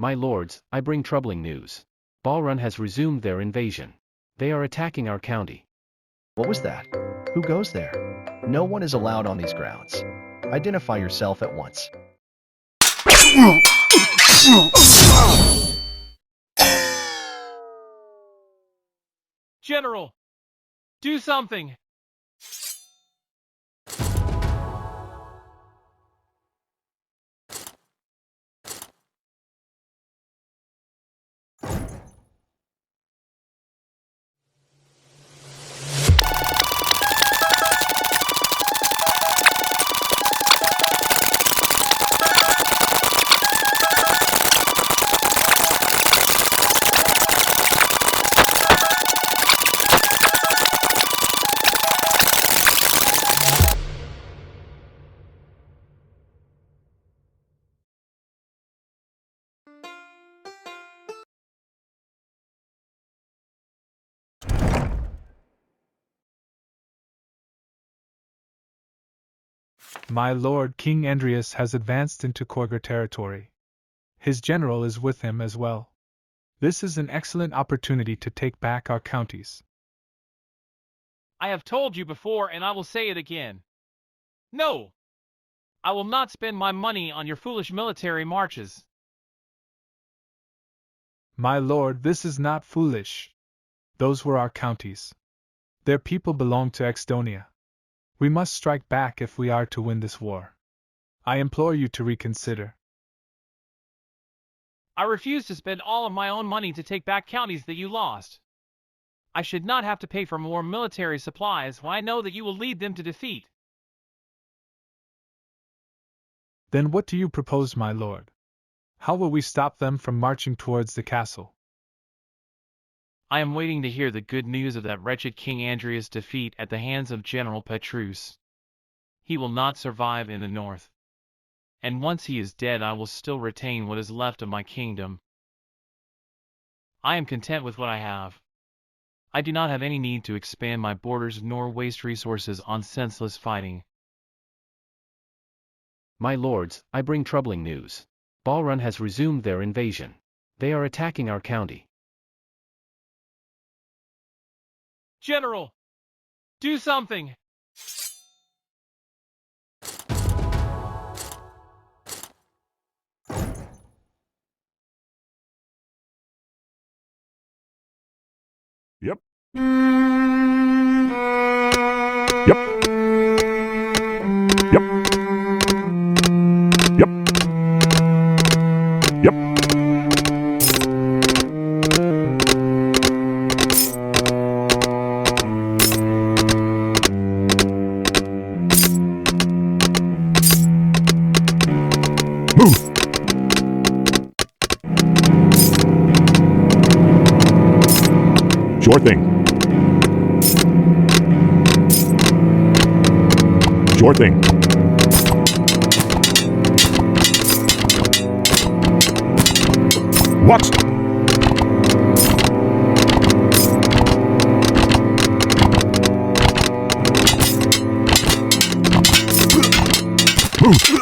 My lords, I bring troubling news. Balrun has resumed their invasion. They are attacking our county. What was that? Who goes there? No one is allowed on these grounds. Identify yourself at once. General, do something! My lord King ANDRIUS has advanced into Korger territory. His general is with him as well. This is an excellent opportunity to take back our counties. I have told you before, and I will say it again. No! I will not spend my money on your foolish military marches. My lord, this is not foolish. Those were our counties. Their people belong to Exdonia. We must strike back if we are to win this war. I implore you to reconsider. I refuse to spend all of my own money to take back counties that you lost. I should not have to pay for more military supplies when I know that you will lead them to defeat. Then what do you propose, my lord? How will we stop them from marching towards the castle? I am waiting to hear the good news of that wretched King ANDRIUS' defeat at the hands of General Petrus. He will not survive in the north. And once he is dead, I will still retain what is left of my kingdom. I am content with what I have. I do not have any need to expand my borders nor waste resources on senseless fighting. My lords, I bring troubling news. Balrun has resumed their invasion. They are attacking our county. General, do something! Yep. Yep. Yep. Yep. Yep. Move. Sure thing. Sure thing. What? Move.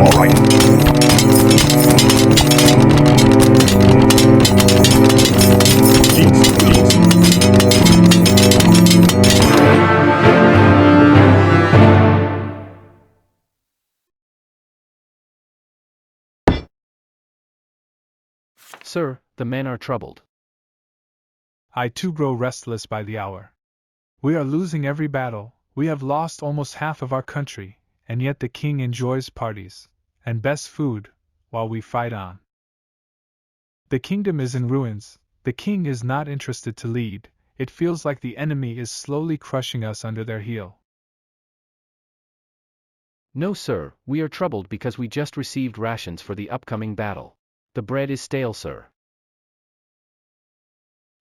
All right. Sir, the men are troubled. I too grow restless by the hour. We are losing every battle, we have lost almost half of our country, and yet the king enjoys parties, and best food, while we fight on. The kingdom is in ruins, the king is not interested to lead, it feels like the enemy is slowly crushing us under their heel. No, sir, we are troubled because we just received rations for the upcoming battle. The bread is stale, sir.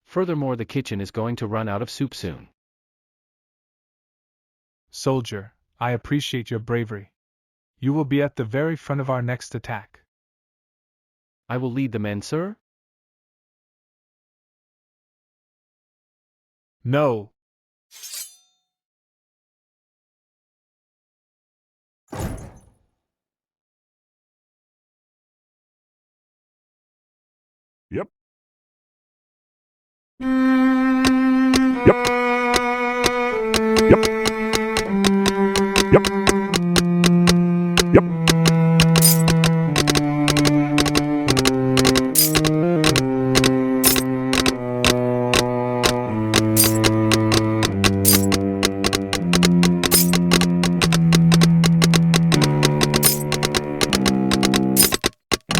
Furthermore, the kitchen is going to run out of soup soon. Soldier, I appreciate your bravery. You will be at the very front of our next attack. I will lead the men, sir? No! Yep. Yep. Yep. Yep. Yep.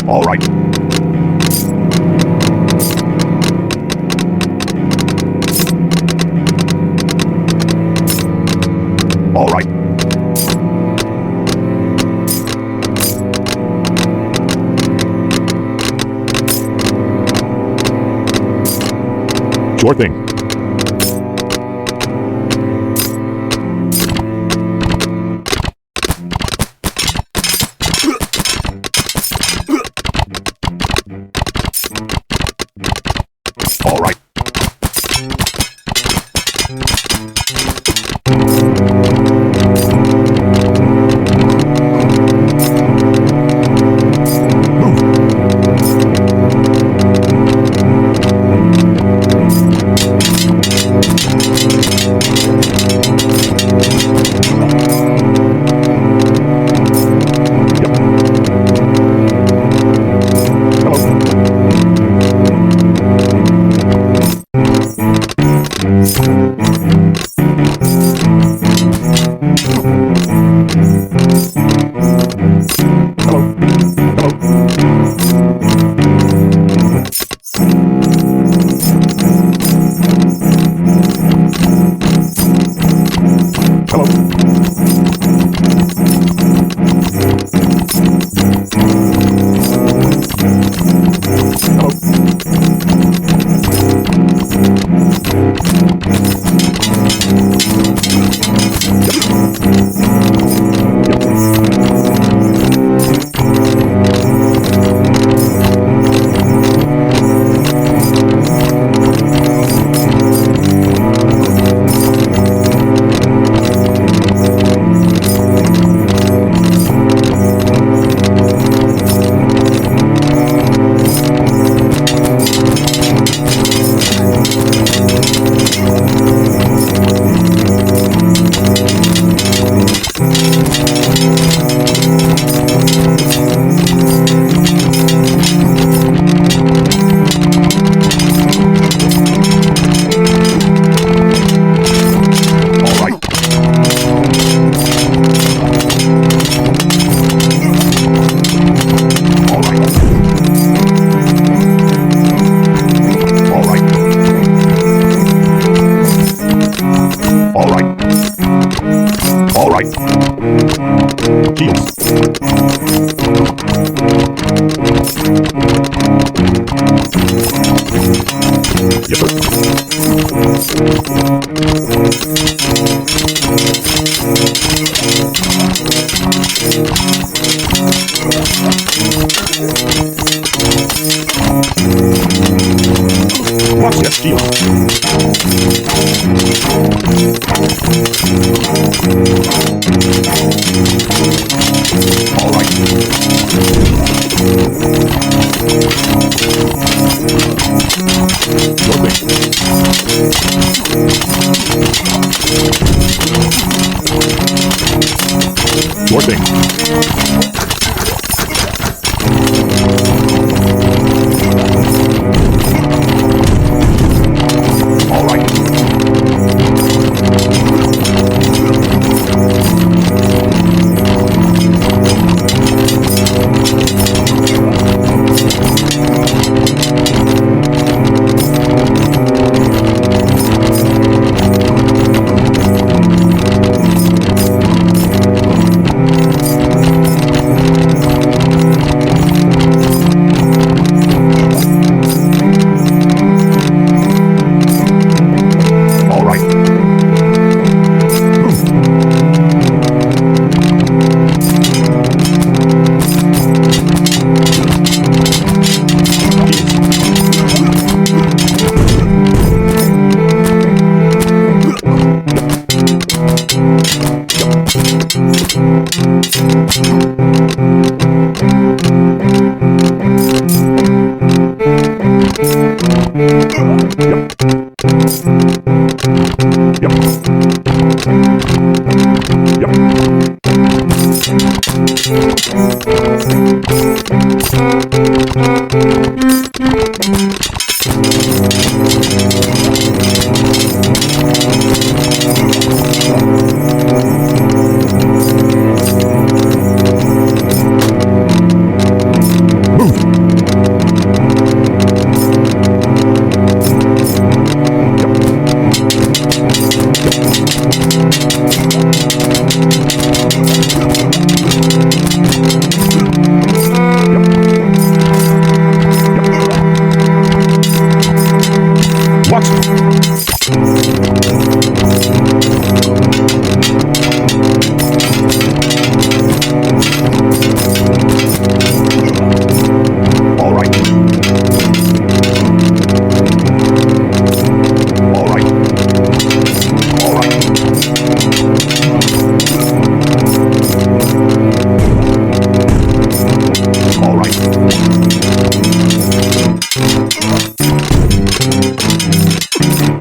All right. All right. Sure thing. All right. Move. All right. Your thing. Your thing. All right. All right. All right. All right. All right. All right. All right.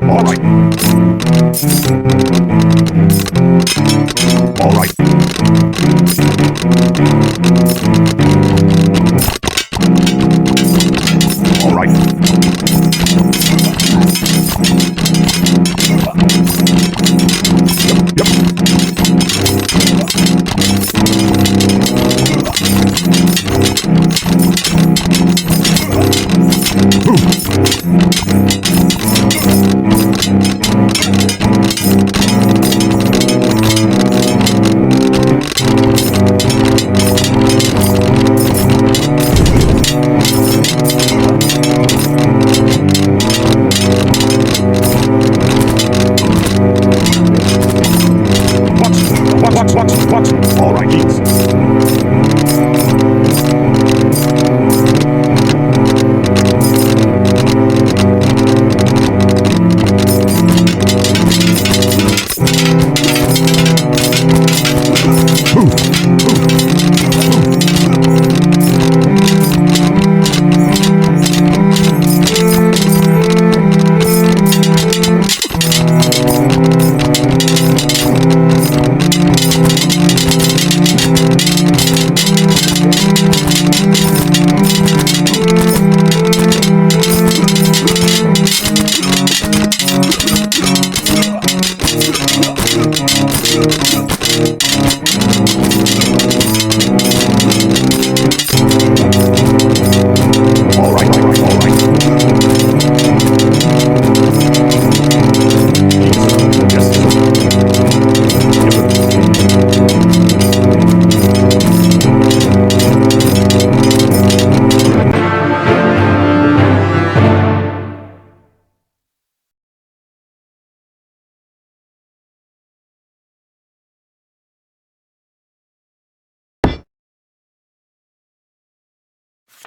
All right. All right. What? All right, Keats.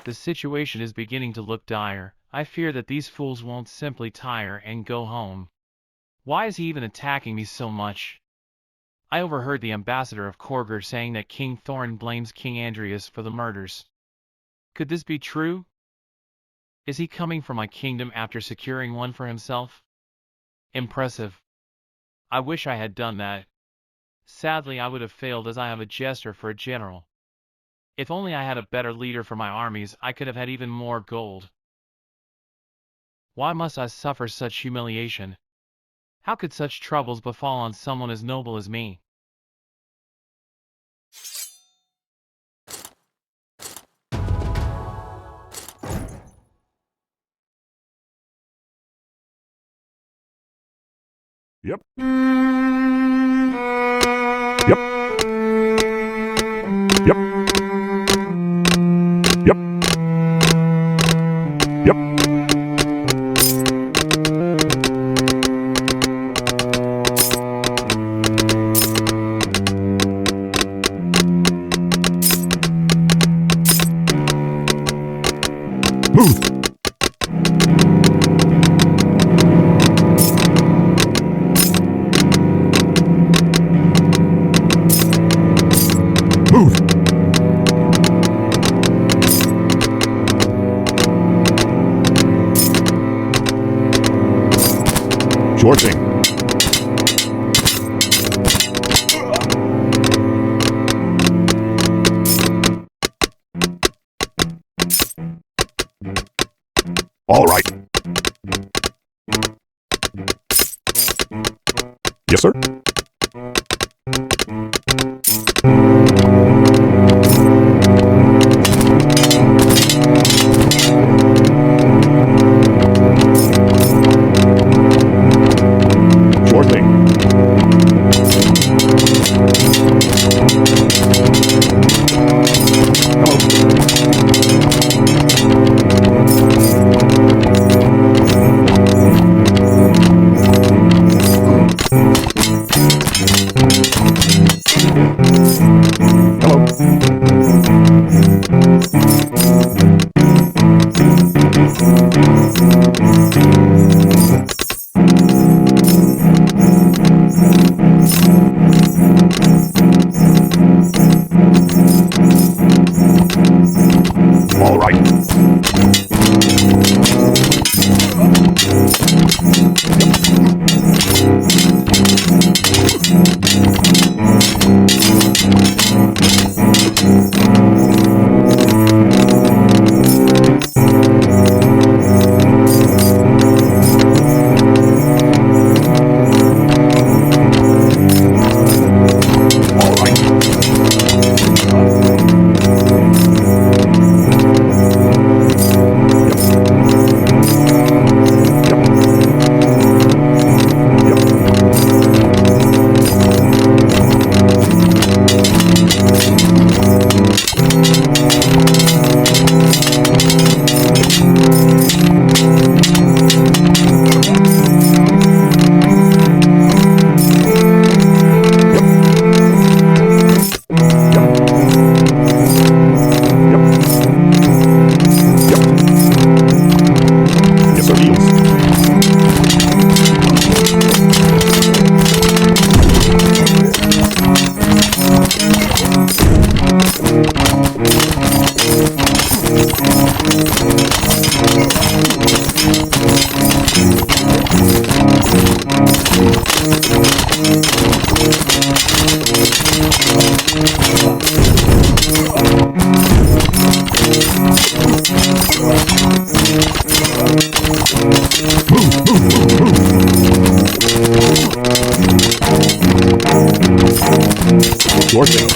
The situation is beginning to look dire. I fear that these fools won't simply tire and go home. Why is he even attacking me so much? I overheard the ambassador of Korger saying that King Thorn blames King Andrius for the murders. Could this be true? Is he coming for my kingdom after securing one for himself? Impressive. I wish I had done that. Sadly, I would have failed as I am a jester for a general. If only I had a better leader for my armies, I could have had even more gold. Why must I suffer such humiliation? How could such troubles befall on someone as noble as me? Yep. Yep. Yep. Yep. Yep. Move. Move. Sure thing. All right. Yes, sir. Sure thing. All right. All right. Yes, sir, deals. Sure thing.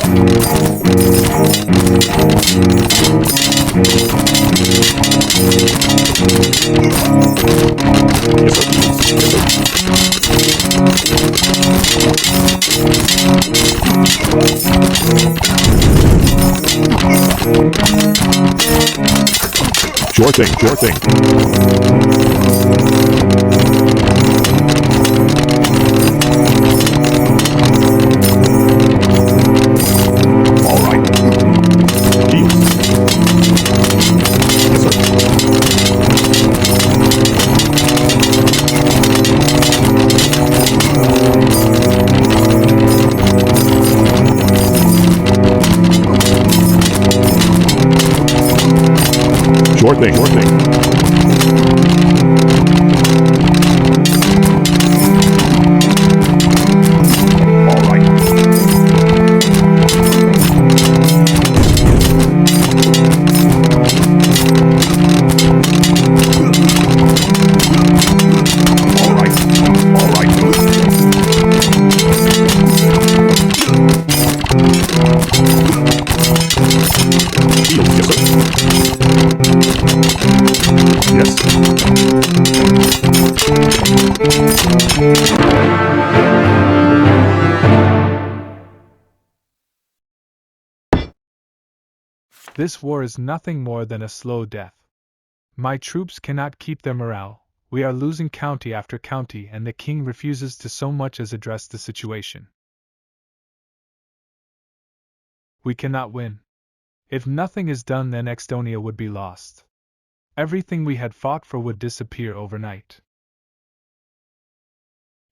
Yes, sir. Sure thing, sure thing. All right. Deals. Yes, sir. Sure thing, sure thing. All right. All right. All right. Yes, sir. Yes. This war is nothing more than a slow death. My troops cannot keep their morale. We are losing county after county, and the king refuses to so much as address the situation. We cannot win. If nothing is done, then Extonia would be lost. Everything we had fought for would disappear overnight.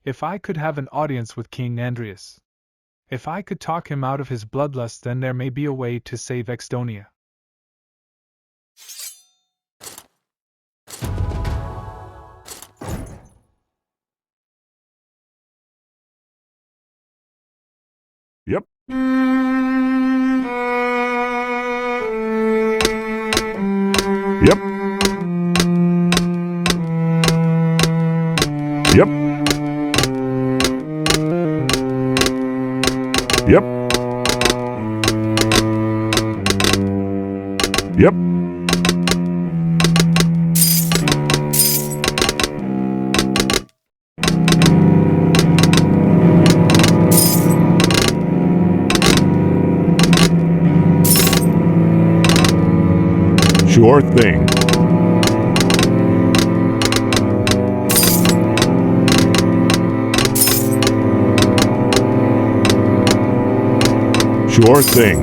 If I could have an audience with King Andrius, if I could talk him out of his bloodlust, then there may be a way to save Extonia. Yep. Yep. Yep. Yep. Yep. Sure thing. Sure thing.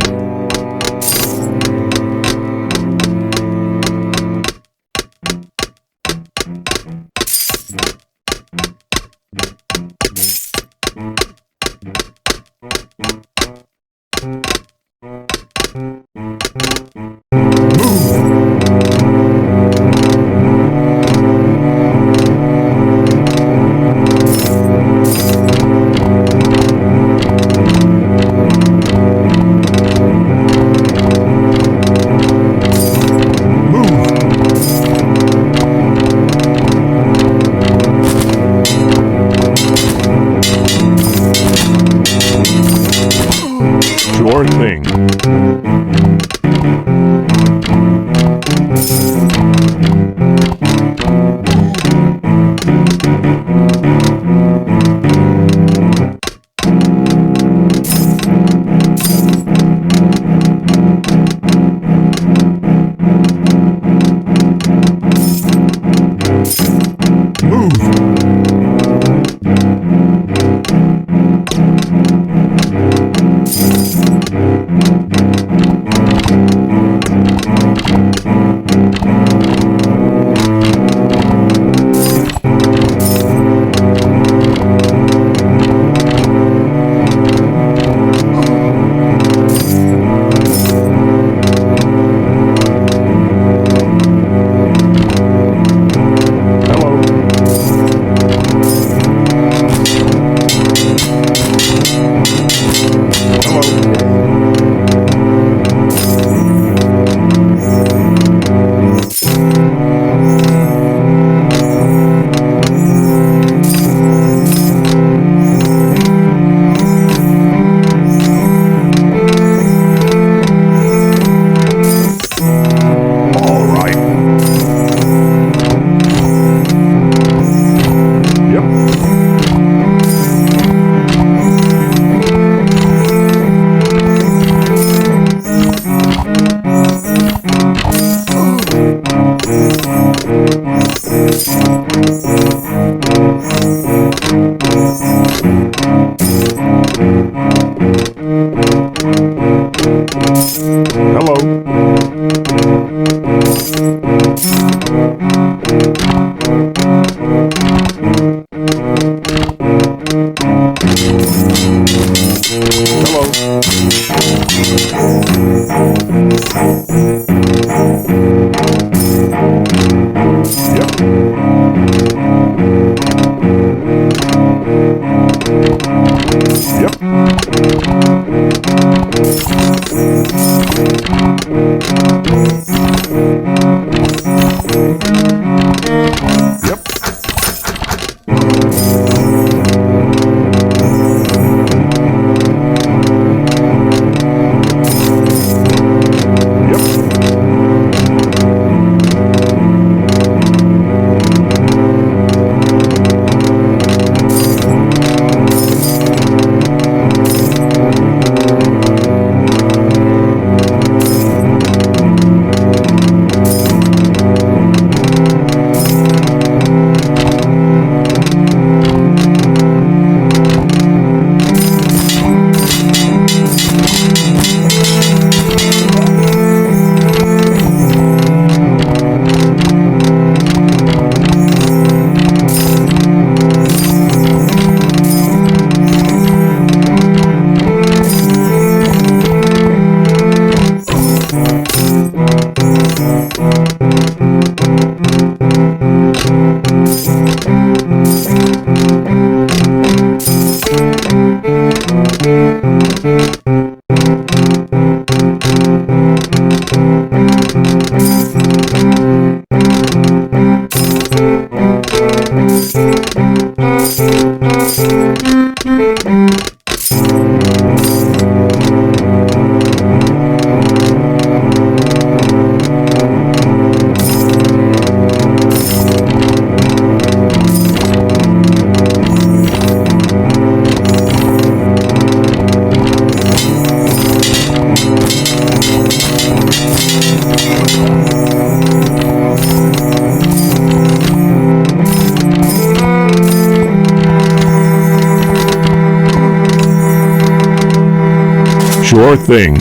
Sure thing.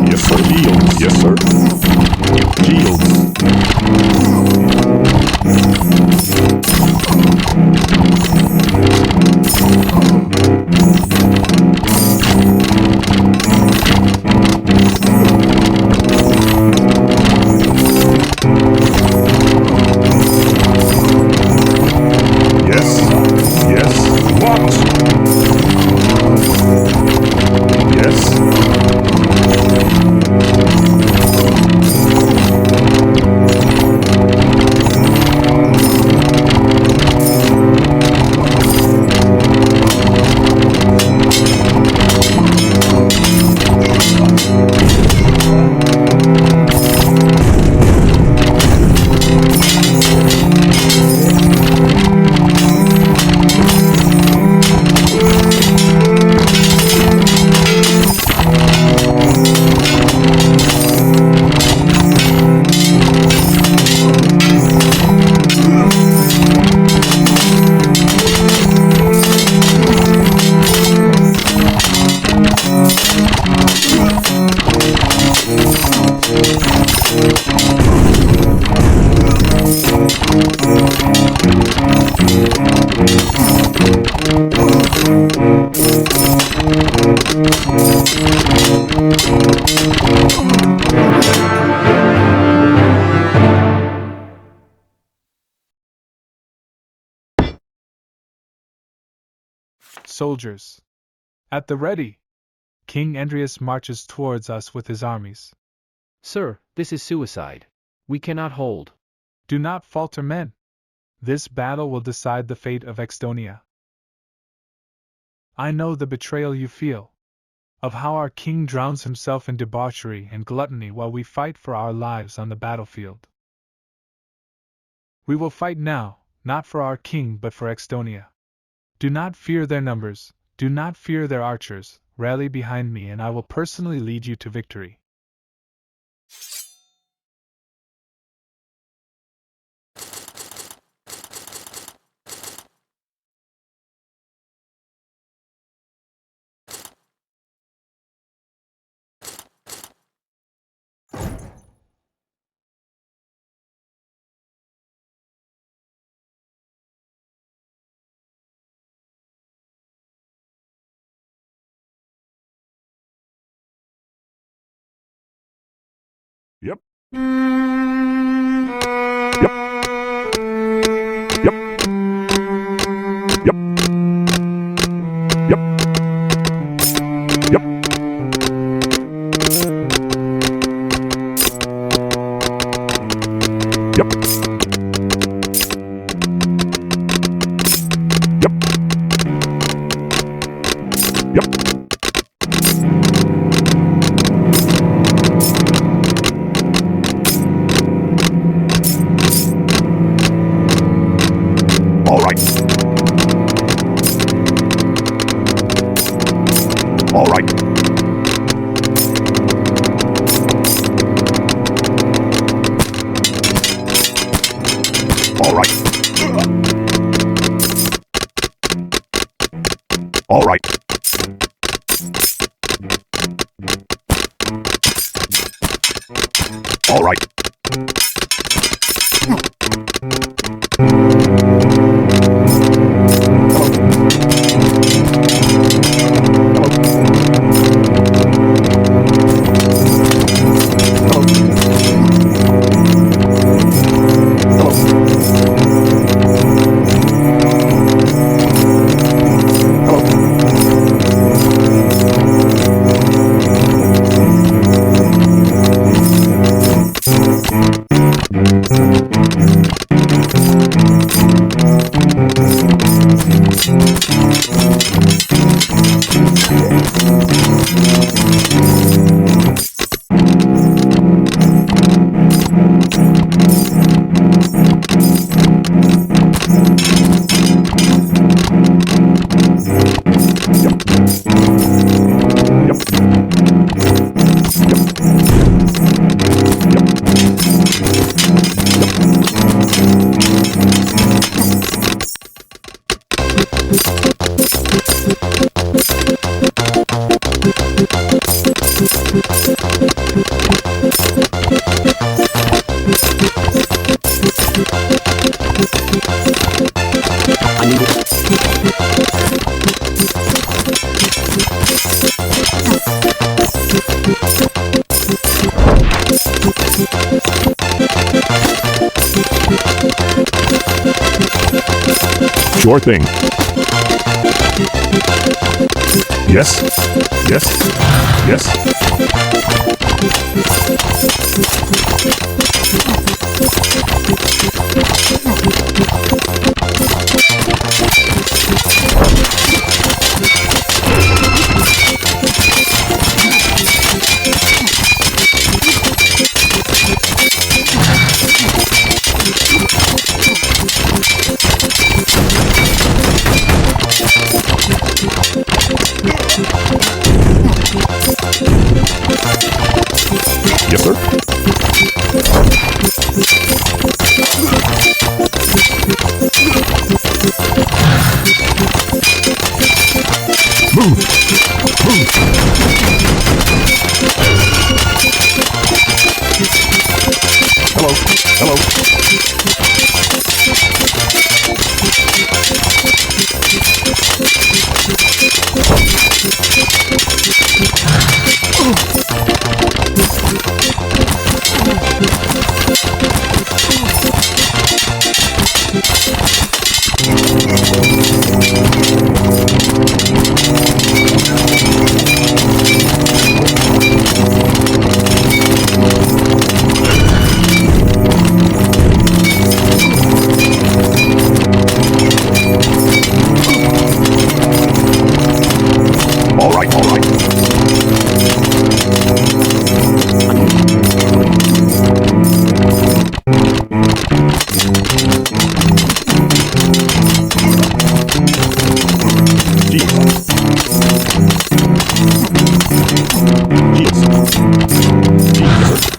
Yes, sir. Shields. Yes, sir. Shields. Yes. Yes. What? Yes. Soldiers. At the ready! King Andrius marches towards us with his armies. Sir, this is suicide. We cannot hold. Do not falter, men. This battle will decide the fate of Extonia. I know the betrayal you feel, of how our king drowns himself in debauchery and gluttony while we fight for our lives on the battlefield. We will fight now, not for our king but for Extonia. Do not fear their numbers, do not fear their archers, rally behind me and I will personally lead you to victory. Yep. Yep. Yep. Yep. Yep. Yep. Yep. Yep. Yep. All right. All right. All right. All right. All right. Sure thing. Yes. Yes. Yes. Yes, sir. Move. Move. Hello. Hello. All right, all right.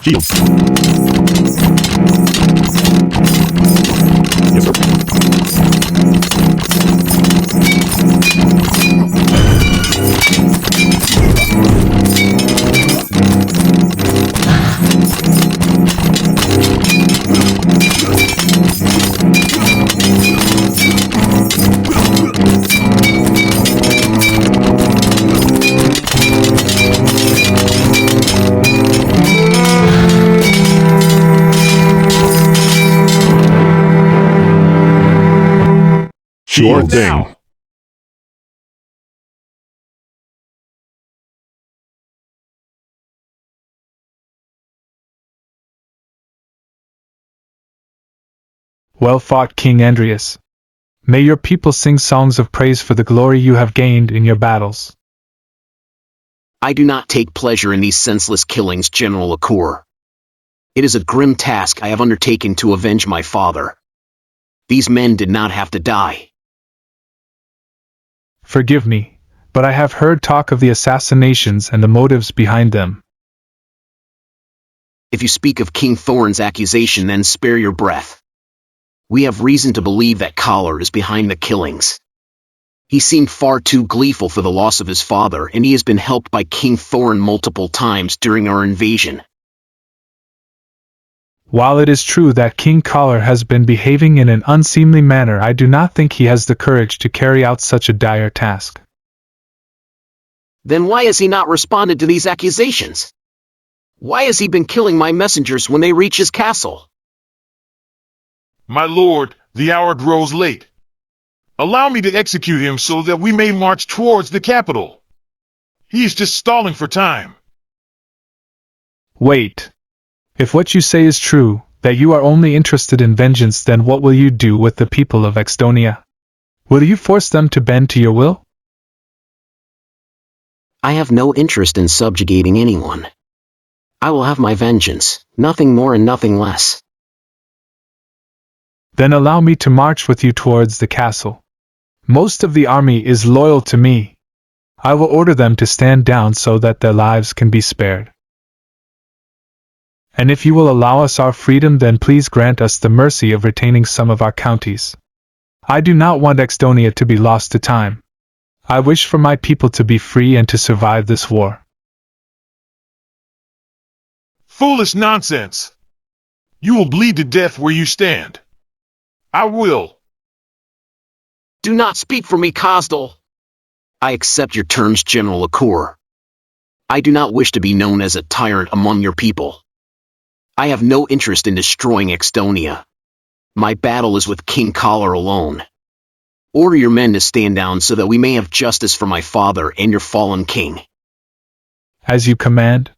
Shields. Yes, sir. Sure thing. Well fought, King ANDRIUS. May your people sing songs of praise for the glory you have gained in your battles. I do not take pleasure in these senseless killings, General Akur. It is a grim task I have undertaken to avenge my father. These men did not have to die. Forgive me, but I have heard talk of the assassinations and the motives behind them. If you speak of King Thorn's accusation, then spare your breath. We have reason to believe that Collar is behind the killings. He seemed far too gleeful for the loss of his father, and he has been helped by King Thorn multiple times during our invasion. While it is true that King Collar has been behaving in an unseemly manner, I do not think he has the courage to carry out such a dire task. Then why has he not responded to these accusations? Why has he been killing my messengers when they reach his castle? My lord, the hour grows late. Allow me to execute him so that we may march towards the capital. He is just stalling for time. Wait. If what you say is true, that you are only interested in vengeance, then what will you do with the people of Extonia? Will you force them to bend to your will? I have no interest in subjugating anyone. I will have my vengeance, nothing more and nothing less. Then allow me to march with you towards the castle. Most of the army is loyal to me. I will order them to stand down so that their lives can be spared. And if you will allow us our freedom, then please grant us the mercy of retaining some of our counties. I do not want Extonia to be lost to time. I wish for my people to be free and to survive this war. Foolish nonsense! You will bleed to death where you stand. I will. Do not speak for me, Kosdal. I accept your terms, General Akur. I do not wish to be known as a tyrant among your people. I have no interest in destroying Extonia. My battle is with King Collar alone. Order your men to stand down so that we may have justice for my father and your fallen king. As you command.